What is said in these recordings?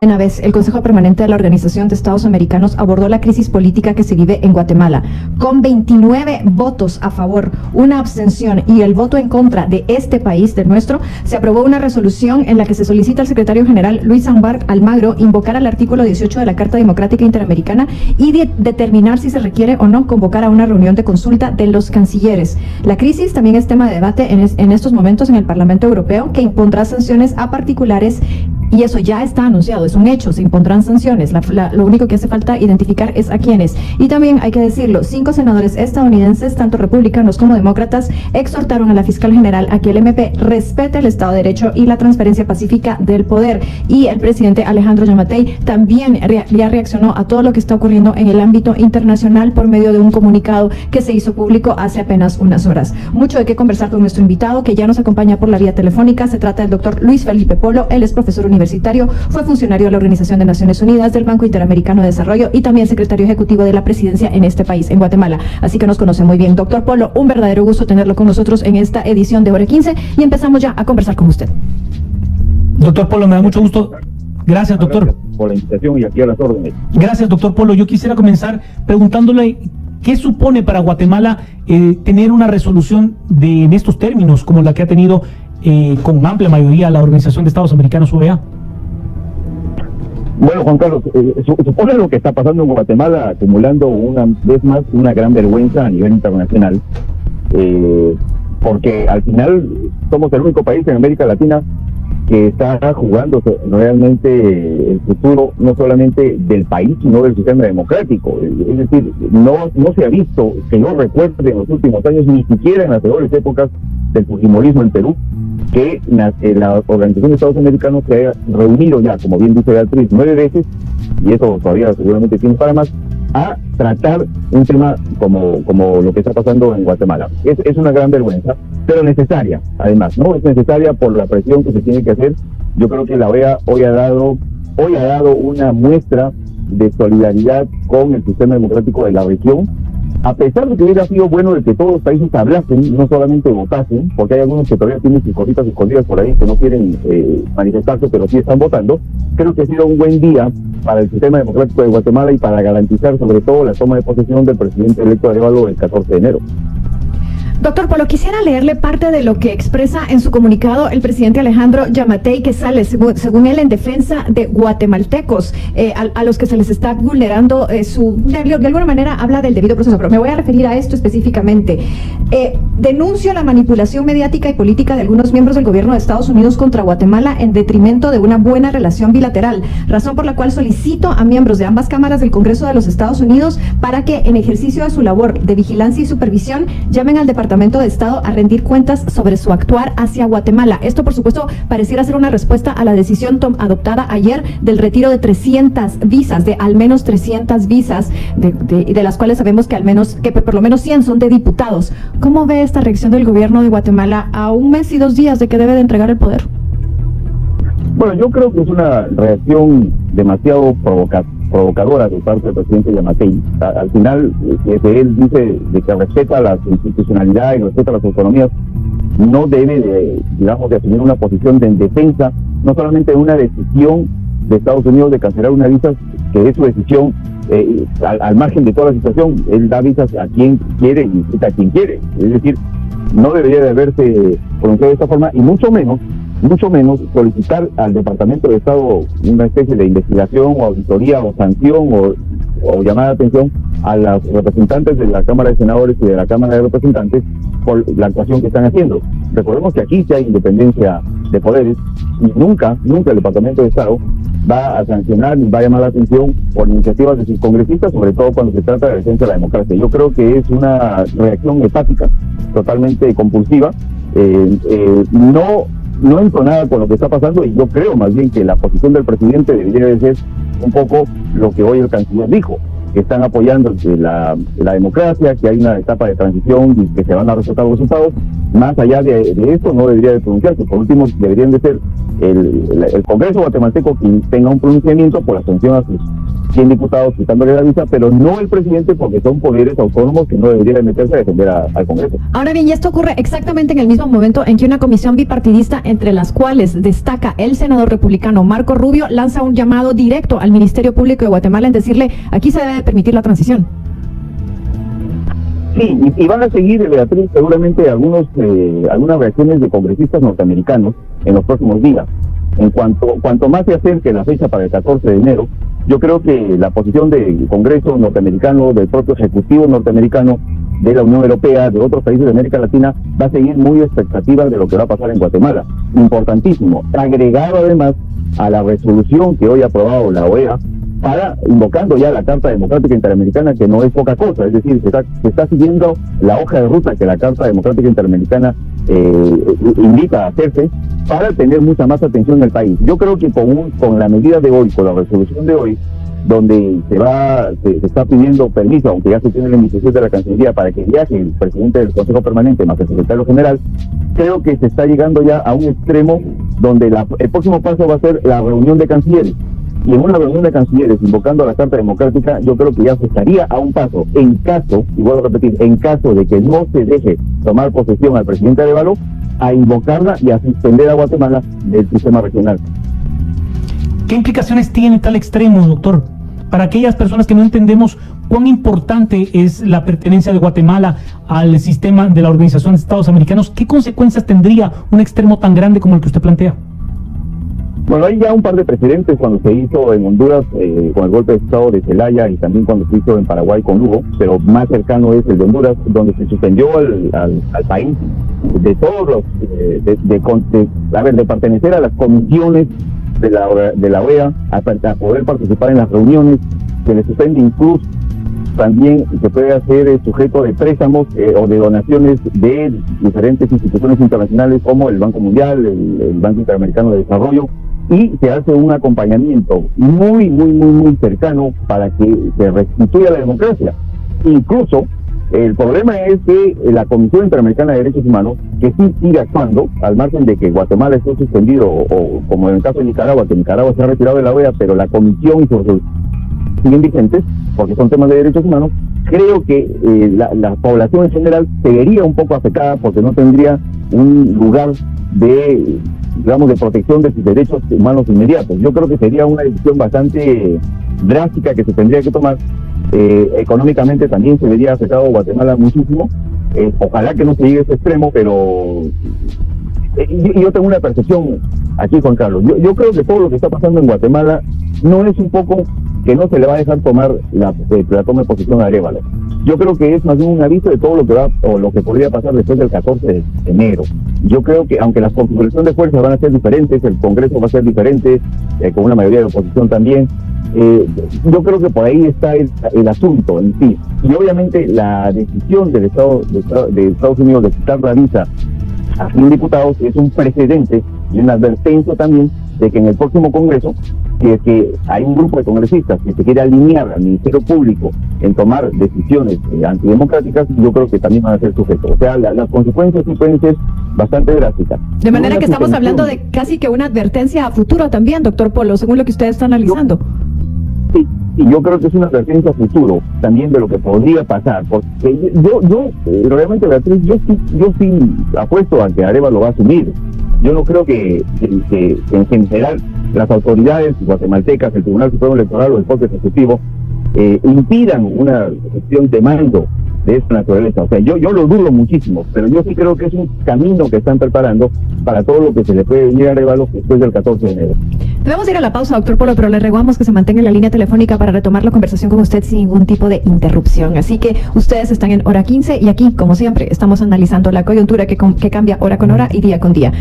Una vez, el Consejo Permanente de la Organización de Estados Americanos abordó la crisis política que se vive en Guatemala. Con 29 votos a favor, una abstención y el voto en contra de este país, de nuestro, se aprobó una resolución en la que se solicita al secretario general Luis Almagro invocar al artículo 18 de la Carta Democrática Interamericana y determinar si se requiere o no convocar a una reunión de consulta de los cancilleres. La crisis también es tema de debate en estos momentos en el Parlamento Europeo, que impondrá sanciones a particulares. Y eso ya está anunciado, es un hecho, se impondrán sanciones. Lo único que hace falta identificar es a quiénes. Y también hay que decirlo, 5 senadores estadounidenses, tanto republicanos como demócratas, exhortaron a la fiscal general a que el MP respete el Estado de Derecho y la transferencia pacífica del poder. Y el presidente Alejandro Yamatei también ya reaccionó a todo lo que está ocurriendo en el ámbito internacional por medio de un comunicado que se hizo público hace apenas unas horas. Mucho de qué conversar con nuestro invitado, que ya nos acompaña por la vía telefónica. Se trata del doctor Luis Felipe Polo. Él es profesor universitario, fue funcionario de la Organización de Naciones Unidas, del Banco Interamericano de Desarrollo y también secretario ejecutivo de la presidencia en este país, en Guatemala. Así que nos conoce muy bien. Doctor Polo, un verdadero gusto tenerlo con nosotros en esta edición de Hora 15 y empezamos ya a conversar con usted. Doctor Polo, me da mucho gusto. Gracias, doctor. Gracias por la invitación y aquí a las órdenes. Gracias, doctor Polo. Yo quisiera comenzar preguntándole qué supone para Guatemala tener una resolución en estos términos como la que ha tenido con amplia mayoría la Organización de Estados Americanos, OEA. Bueno, Juan Carlos, supone lo que está pasando en Guatemala, acumulando una vez más una gran vergüenza a nivel internacional, porque al final somos el único país en América Latina que está jugando realmente el futuro no solamente del país, sino del sistema democrático. Es decir, no se ha visto, que yo recuerde en los últimos años, ni siquiera en las peores épocas del fujimorismo en Perú, que la Organización de Estados Americanos se haya reunido ya, como bien dice Beatriz, 9 veces, y eso todavía seguramente tiene para más, a tratar un tema como lo que está pasando en Guatemala. Es una gran vergüenza, pero necesaria, además, ¿no? Es necesaria por la presión que se tiene que hacer. Yo creo que la OEA hoy ha dado una muestra de solidaridad con el sistema democrático de la región, a pesar de que hubiera sido bueno de que todos los países hablasen, no solamente votasen, porque hay algunos que todavía tienen sus cositas escondidas por ahí que no quieren manifestarse, pero sí están votando. Creo que ha sido un buen día para el sistema democrático de Guatemala y para garantizar sobre todo la toma de posesión del presidente electo Arévalo el 14 de enero. Doctor Polo, quisiera leerle parte de lo que expresa en su comunicado el presidente Alejandro Yamatei, que sale, según él, en defensa de guatemaltecos, a los que se les está vulnerando de alguna manera habla del debido proceso, pero me voy a referir a esto específicamente. Denuncio la manipulación mediática y política de algunos miembros del gobierno de Estados Unidos contra Guatemala en detrimento de una buena relación bilateral, razón por la cual solicito a miembros de ambas cámaras del Congreso de los Estados Unidos para que, en ejercicio de su labor de vigilancia y supervisión, llamen al Departamento de Estado a rendir cuentas sobre su actuar hacia Guatemala. Esto, por supuesto, pareciera ser una respuesta a la decisión adoptada ayer del retiro de 300 visas, de al menos 300 visas, de las cuales sabemos que por lo menos 100 son de diputados. ¿Cómo ve esta reacción del gobierno de Guatemala a un mes y 2 días de que debe de entregar el poder? Bueno, yo creo que es una reacción demasiado provocadora de parte del presidente Yamatei. Al final, él dice de que respeta la institucionalidad y respeta las autonomías, no debe de asumir una posición de defensa, no solamente de una decisión de Estados Unidos de cancelar una visa, que es su decisión, al margen de toda la situación. Él da visas a quien quiere y quita a quien quiere. Es decir, no debería de haberse pronunciado de esta forma, y mucho menos solicitar al Departamento de Estado una especie de investigación o auditoría o sanción o llamada de atención a los representantes de la Cámara de Senadores y de la Cámara de Representantes por la actuación que están haciendo. Recordemos que aquí sí hay independencia de poderes y nunca el Departamento de Estado va a sancionar ni va a llamar la atención por iniciativas de sus congresistas, sobre todo cuando se trata de defensa de la democracia. Yo creo que es una reacción hepática, totalmente compulsiva, no entonada con lo que está pasando, y yo creo más bien que la posición del presidente debería de ser un poco lo que hoy el canciller dijo, que están apoyando la democracia, que hay una etapa de transición y que se van a respetar los resultados. Más allá de esto, no debería de pronunciarse. Por último, deberían de ser el Congreso guatemalteco quien tenga un pronunciamiento por la sanción 100 diputados quitándole la visa, pero no el presidente, porque son poderes autónomos que no deberían meterse a defender al Congreso. Ahora bien, y esto ocurre exactamente en el mismo momento en que una comisión bipartidista, entre las cuales destaca el senador republicano Marco Rubio, lanza un llamado directo al Ministerio Público de Guatemala en decirle, aquí se debe permitir la transición. Sí, y van a seguir, Beatriz, seguramente algunas reacciones de congresistas norteamericanos en los próximos días. Cuanto más se acerque la fecha para el 14 de enero, yo creo que la posición del Congreso norteamericano, del propio Ejecutivo norteamericano, de la Unión Europea, de otros países de América Latina, va a seguir muy expectativa de lo que va a pasar en Guatemala. Importantísimo, agregado además a la resolución que hoy ha aprobado la OEA, invocando ya la Carta Democrática Interamericana, que no es poca cosa, es decir, se está siguiendo la hoja de ruta que la Carta Democrática Interamericana invita a hacerse para tener mucha más atención en el país. Yo creo que con la medida de hoy, con la resolución de hoy, donde se está pidiendo permiso, aunque ya se tiene la invitación de la Cancillería para que viaje el presidente del Consejo Permanente más el secretario general, creo que se está llegando ya a un extremo donde el próximo paso va a ser la reunión de cancilleres. Y en una reunión de cancilleres invocando a la Carta Democrática, yo creo que ya se estaría a un paso, en caso, y vuelvo a repetir, en caso de que no se deje tomar posesión al presidente Arévalo, a invocarla y a suspender a Guatemala del sistema regional. ¿Qué implicaciones tiene tal extremo, doctor? Para aquellas personas que no entendemos cuán importante es la pertenencia de Guatemala al sistema de la Organización de Estados Americanos, ¿qué consecuencias tendría un extremo tan grande como el que usted plantea? Bueno, hay ya un par de precedentes cuando se hizo en Honduras con el golpe de Estado de Celaya y también cuando se hizo en Paraguay con Lugo, pero más cercano es el de Honduras, donde se suspendió al país de todos los, de pertenecer a las comisiones de la OEA, a poder participar en las reuniones, se le suspende incluso también se puede hacer sujeto de préstamos o de donaciones de diferentes instituciones internacionales como el Banco Mundial, el Banco Interamericano de Desarrollo, y se hace un acompañamiento muy cercano para que se restituya la democracia. Incluso el problema es que la Comisión Interamericana de Derechos Humanos, que sí sigue actuando, al margen de que Guatemala esté suspendido, o como en el caso de Nicaragua, que Nicaragua se ha retirado de la OEA, pero la Comisión y sus siguen vigentes, porque son temas de derechos humanos, creo que la población en general se vería un poco afectada porque no tendría un lugar de protección de sus derechos humanos inmediatos. Yo creo que sería una decisión bastante drástica que se tendría que tomar. Económicamente también se vería afectado Guatemala muchísimo. Ojalá que no se llegue a ese extremo, pero yo tengo una percepción aquí, Juan Carlos. Yo creo que todo lo que está pasando en Guatemala no es un poco que no se le va a dejar tomar la toma de posición a Arévalo. Yo creo que es más bien un aviso de todo lo que va o lo que podría pasar después del 14 de enero. Yo creo que aunque las configuraciones de fuerzas van a ser diferentes, el Congreso va a ser diferente, con una mayoría de oposición también, yo creo que por ahí está el asunto en sí. Y obviamente la decisión del de Estados Unidos de quitar la visa a 100 diputados es un precedente y una advertencia también de que en el próximo Congreso, si es que hay un grupo de congresistas que se quiere alinear al Ministerio Público en tomar decisiones antidemocráticas, yo creo que también van a ser sujetos. O sea, las consecuencias sí pueden ser bastante drásticas. De manera que estamos hablando de casi que una advertencia a futuro también, doctor Polo, según lo que usted está analizando. Sí, y yo creo que es una advertencia a futuro también de lo que podría pasar, porque yo realmente, Beatriz, yo sí apuesto a que Arévalo va a asumir. Yo no creo que en general las autoridades guatemaltecas, el Tribunal Supremo Electoral o el Poder Ejecutivo impidan una gestión de mando de esta naturaleza. O sea, yo lo dudo muchísimo, pero yo sí creo que es un camino que están preparando para todo lo que se le puede venir a Arévalo después del 14 de enero. Debemos ir a la pausa, doctor Polo, pero le rogamos que se mantenga en la línea telefónica para retomar la conversación con usted sin ningún tipo de interrupción. Así que ustedes están en Hora 15 y aquí, como siempre, estamos analizando la coyuntura que cambia hora con hora y día con día.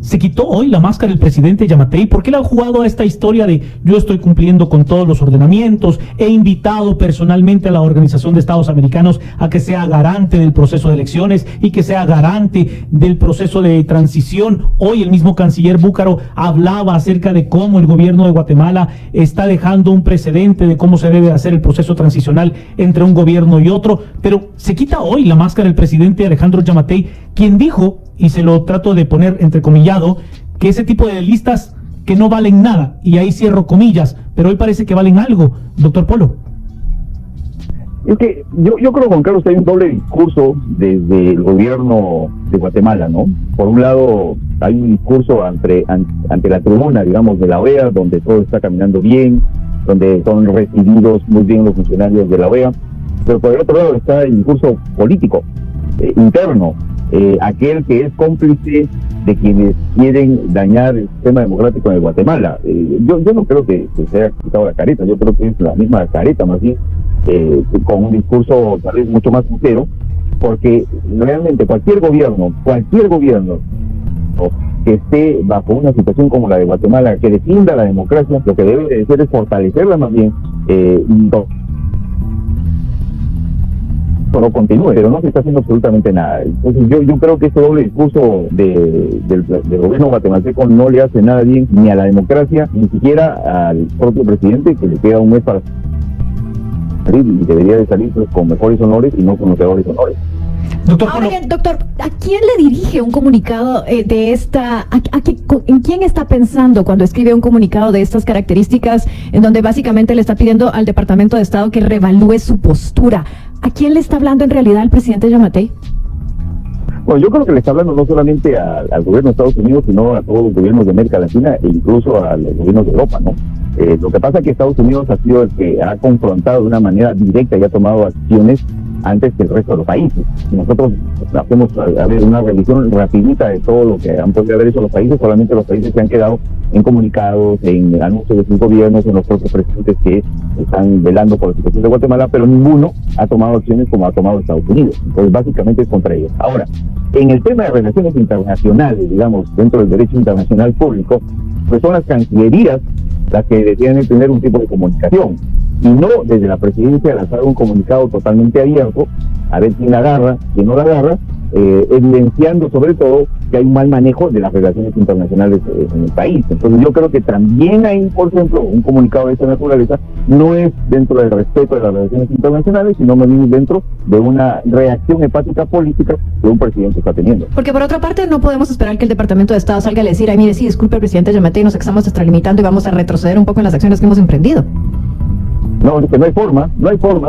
Se quitó hoy la máscara el presidente Yamatei porque él ha jugado a esta historia de yo estoy cumpliendo con todos los ordenamientos, he invitado personalmente a la Organización de Estados Americanos a que sea garante del proceso de elecciones y que sea garante del proceso de transición. Hoy el mismo canciller Búcaro hablaba acerca de cómo el gobierno de Guatemala está dejando un precedente de cómo se debe hacer el proceso transicional entre un gobierno y otro, pero se quita hoy la máscara el presidente Alejandro Yamatei, quien dijo, y se lo trato de poner entrecomillado, que ese tipo de listas que no valen nada, y ahí cierro comillas, pero hoy parece que valen algo, doctor Polo. Es que yo creo, Juan Carlos, que hay un doble discurso desde el gobierno de Guatemala, ¿no? Por un lado, hay un discurso ante la tribuna, digamos, de la OEA, donde todo está caminando bien, donde son recibidos muy bien los funcionarios de la OEA, pero por el otro lado está el discurso político, interno, aquel que es cómplice de quienes quieren dañar el sistema democrático en Guatemala. Yo no creo que se haya quitado la careta, yo creo que es la misma careta, más bien, con un discurso tal vez mucho más sincero, porque realmente cualquier gobierno que esté bajo una situación como la de Guatemala, que defienda la democracia, lo que debe de hacer es fortalecerla más bien, no continúe, pero no se está haciendo absolutamente nada. Entonces yo creo que este doble discurso del gobierno guatemalteco no le hace nada bien ni a la democracia, ni siquiera al propio presidente, que le queda un mes para salir y debería de salir pues, con mejores honores y no con los peores honores. Doctor, ahora bien, doctor, ¿a quién le dirige un comunicado de esta? ¿En quién está pensando cuando escribe un comunicado de estas características, en donde básicamente le está pidiendo al Departamento de Estado que reevalúe su postura? ¿A quién le está hablando en realidad el presidente Giammattei? Bueno, yo creo que le está hablando no solamente al gobierno de Estados Unidos, sino a todos los gobiernos de América Latina e incluso a los gobiernos de Europa, ¿no? Lo que pasa es que Estados Unidos ha sido el que ha confrontado de una manera directa y ha tomado acciones antes que el resto de los países. Si nosotros hacemos una revisión rapidita de todo lo que han podido haber hecho los países, solamente los países se han quedado en comunicados, en anuncios de sus gobiernos, en los propios presidentes que están velando por la situación de Guatemala, pero ninguno ha tomado acciones como ha tomado Estados Unidos. Entonces básicamente es contra ellos. Ahora, en el tema de relaciones internacionales, digamos, dentro del derecho internacional público, pues son las cancillerías las que deben tener un tipo de comunicación, y no desde la presidencia lanzar un comunicado totalmente abierto, a ver quién la agarra, quién no la agarra, evidenciando sobre todo que hay un mal manejo de las relaciones internacionales en el país. Entonces yo creo que también hay, por ejemplo, un comunicado de esta naturaleza no es dentro del respeto de las relaciones internacionales, sino más bien dentro de una reacción hepática política que un presidente está teniendo. Porque por otra parte no podemos esperar que el Departamento de Estado salga a decir, ay, mire, sí, disculpe, presidente Giammattei, nos estamos extralimitando y vamos a retroceder un poco en las acciones que hemos emprendido. No, es que no hay forma,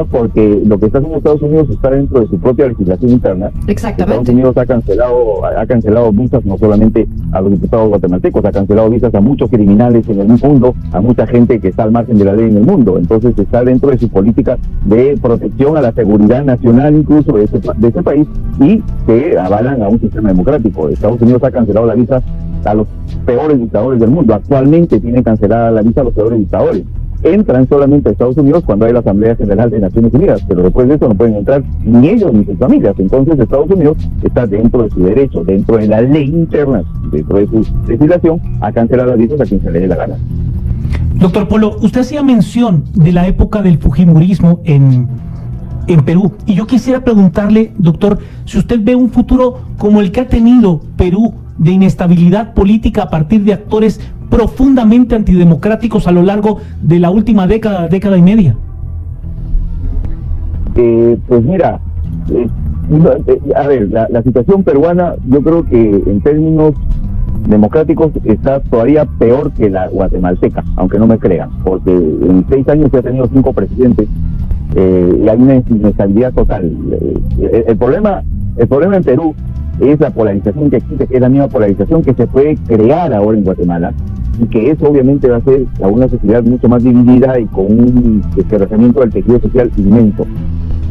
porque lo que está haciendo Estados Unidos está dentro de su propia legislación interna. Exactamente. Estados Unidos ha cancelado visas no solamente a los diputados guatemaltecos, ha cancelado visas a muchos criminales en el mundo, a mucha gente que está al margen de la ley en el mundo. Entonces está dentro de su política de protección a la seguridad nacional incluso de ese país, y que avalan a un sistema democrático. Estados Unidos ha cancelado la visa a los peores dictadores del mundo. Actualmente tienen cancelada la visa a los peores dictadores. Entran solamente a Estados Unidos cuando hay la Asamblea General de Naciones Unidas, pero después de eso no pueden entrar ni ellos ni sus familias. Entonces Estados Unidos está dentro de su derecho, dentro de la ley interna, dentro de su legislación, a cancelar las visas a quien se le dé la gana. Doctor Polo, usted hacía mención de la época del fujimorismo en Perú, y yo quisiera preguntarle, doctor, si usted ve un futuro como el que ha tenido Perú, de inestabilidad política a partir de actores profundamente antidemocráticos a lo largo de la última década y media. Pues mira, a ver, la situación peruana, yo creo que en términos democráticos está todavía peor que la guatemalteca, aunque no me crean, porque en 6 años se ha tenido 5 presidentes y hay una inestabilidad total. El problema en Perú es la polarización que existe, que es la misma polarización que se puede crear ahora en Guatemala, y que eso obviamente va a ser a una sociedad mucho más dividida y con un desquebrajamiento del tejido social inmenso.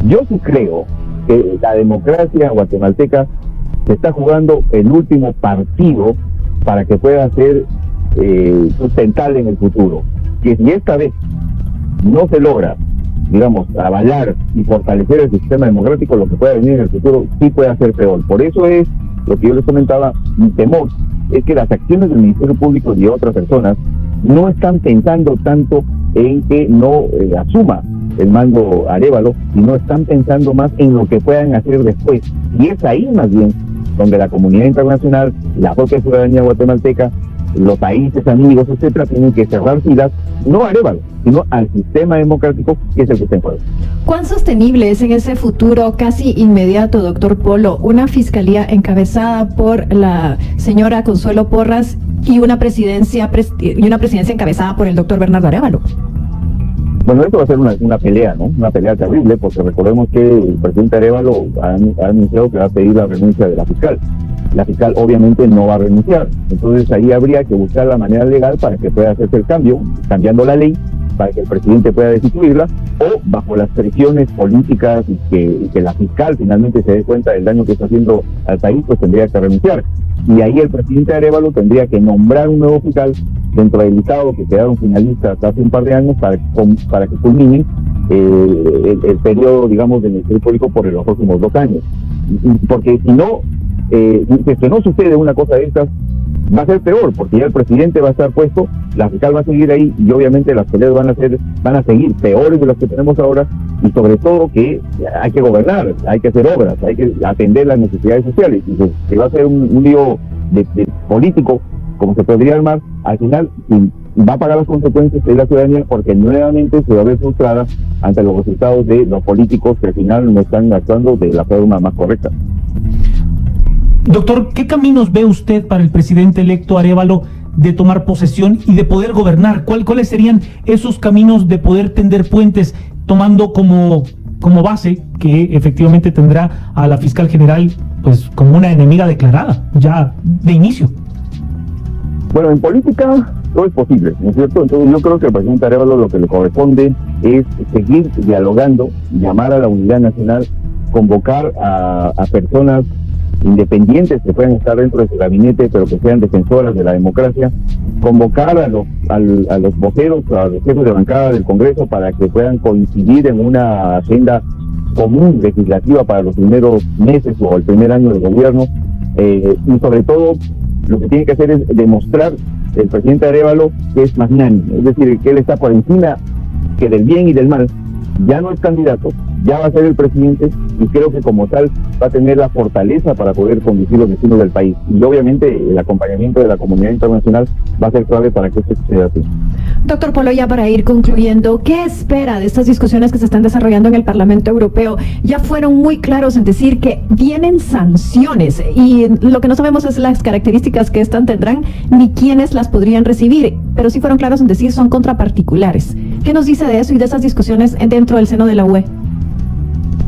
Yo sí creo que la democracia guatemalteca se está jugando el último partido para que pueda ser sustentable en el futuro. Que si esta vez no se logra, digamos, avalar y fortalecer el sistema democrático, lo que pueda venir en el futuro sí puede ser peor. Por eso es lo que yo les comentaba, mi temor es que las acciones del Ministerio Público y de otras personas no están pensando tanto en que no asuma el mando Arévalo, sino están pensando más en lo que puedan hacer después. Y es ahí más bien donde la comunidad internacional, la propia ciudadanía guatemalteca, los países amigos, etcétera, tienen que cerrar filas, no a Arévalo, sino al sistema democrático, que es el que está en juego. ¿Cuán sostenible es en ese futuro casi inmediato, doctor Polo, una fiscalía encabezada por la señora Consuelo Porras y una presidencia encabezada por el doctor Bernardo Arévalo. Bueno, esto va a ser una pelea, ¿no? Una pelea terrible, porque recordemos que el presidente Arévalo ha anunciado que va a pedir la renuncia de la fiscal. La fiscal obviamente no va a renunciar. Entonces ahí habría que buscar la manera legal para que pueda hacerse el cambio, cambiando la ley, para que el presidente pueda destituirla, o bajo las presiones políticas y que la fiscal finalmente se dé cuenta del daño que está haciendo al país, pues tendría que renunciar. Y ahí el presidente Arévalo tendría que nombrar un nuevo fiscal dentro del listado que quedaron finalistas hace un par de años para que culminen el periodo, digamos, del Ministerio Público por los próximos 2 años. Porque si no, si no sucede una cosa de estas, va a ser peor, porque ya el presidente va a estar puesto, la fiscal va a seguir ahí y obviamente las peleas van a seguir peores de las que tenemos ahora, y sobre todo que hay que gobernar, hay que hacer obras, hay que atender las necesidades sociales, y que va a ser un lío de político, como se podría armar, al final va a pagar las consecuencias de la ciudadanía, porque nuevamente se va a ver frustrada ante los resultados de los políticos que al final no están actuando de la forma más correcta. Doctor, ¿qué caminos ve usted para el presidente electo Arévalo de tomar posesión y de poder gobernar? ¿Cuáles serían esos caminos de poder tender puentes, tomando como base que efectivamente tendrá a la fiscal general pues como una enemiga declarada ya de inicio? Bueno, en política todo es posible, ¿no es cierto? Entonces yo creo que al presidente Arévalo lo que le corresponde es seguir dialogando, llamar a la unidad nacional, convocar a personas independientes que puedan estar dentro de su gabinete, pero que sean defensoras de la democracia, convocar a los voceros, a los jefes de bancada del Congreso, para que puedan coincidir en una agenda común legislativa para los primeros meses o el primer año del gobierno, y sobre todo lo que tiene que hacer es demostrar el presidente Arévalo que es magnánimo, es decir, que él está por encima que del bien y del mal. Ya no es candidato, ya va a ser el presidente, y creo que como tal va a tener la fortaleza para poder conducir los destinos del país. Y obviamente el acompañamiento de la comunidad internacional va a ser clave para que esto suceda así. Doctor Polo, ya para ir concluyendo, ¿qué espera de estas discusiones que se están desarrollando en el Parlamento Europeo? Ya fueron muy claros en decir que vienen sanciones, y lo que no sabemos es las características que estas tendrán ni quiénes las podrían recibir, pero sí fueron claros en decir son contra particulares. ¿Qué nos dice de eso y de esas discusiones dentro del seno de la UE?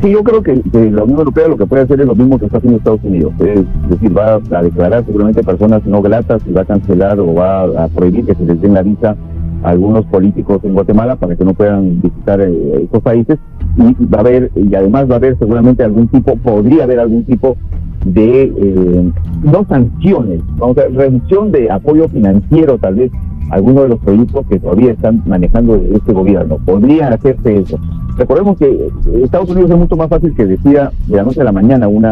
Sí, yo creo que la Unión Europea lo que puede hacer es lo mismo que está haciendo Estados Unidos, es decir, va a declarar seguramente personas no gratas, y va a cancelar o va a prohibir que se les den la visa a algunos políticos en Guatemala para que no puedan visitar estos países, y además va a haber seguramente podría haber algún tipo de no sanciones, vamos a ver, reducción de apoyo financiero tal vez a algunos de los proyectos que todavía están manejando este gobierno. Podría hacerse eso. Recordemos que Estados Unidos es mucho más fácil que decida de la noche a la mañana un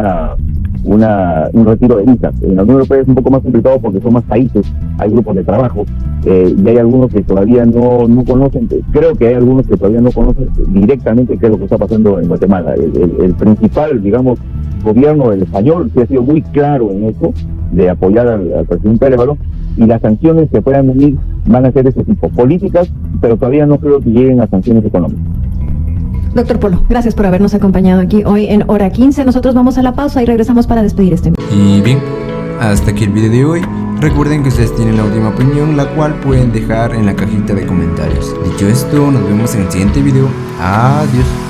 retiro de visas. En la Unión Europea es un poco más complicado porque son más países, hay grupos de trabajo, y hay algunos que todavía no conocen, creo que hay algunos que todavía no conocen directamente qué es lo que está pasando en Guatemala. El principal, digamos, gobierno del español sí ha sido muy claro en eso, de apoyar al presidente Arévalo, y las sanciones que puedan venir van a ser de ese tipo, políticas, pero todavía no creo que lleguen a sanciones económicas. Doctor Polo, gracias por habernos acompañado aquí hoy en Hora 15. Nosotros vamos a la pausa y regresamos para despedir este video. Y bien, hasta aquí el video de hoy. Recuerden que ustedes tienen la última opinión, la cual pueden dejar en la cajita de comentarios. Dicho esto, nos vemos en el siguiente video. Adiós.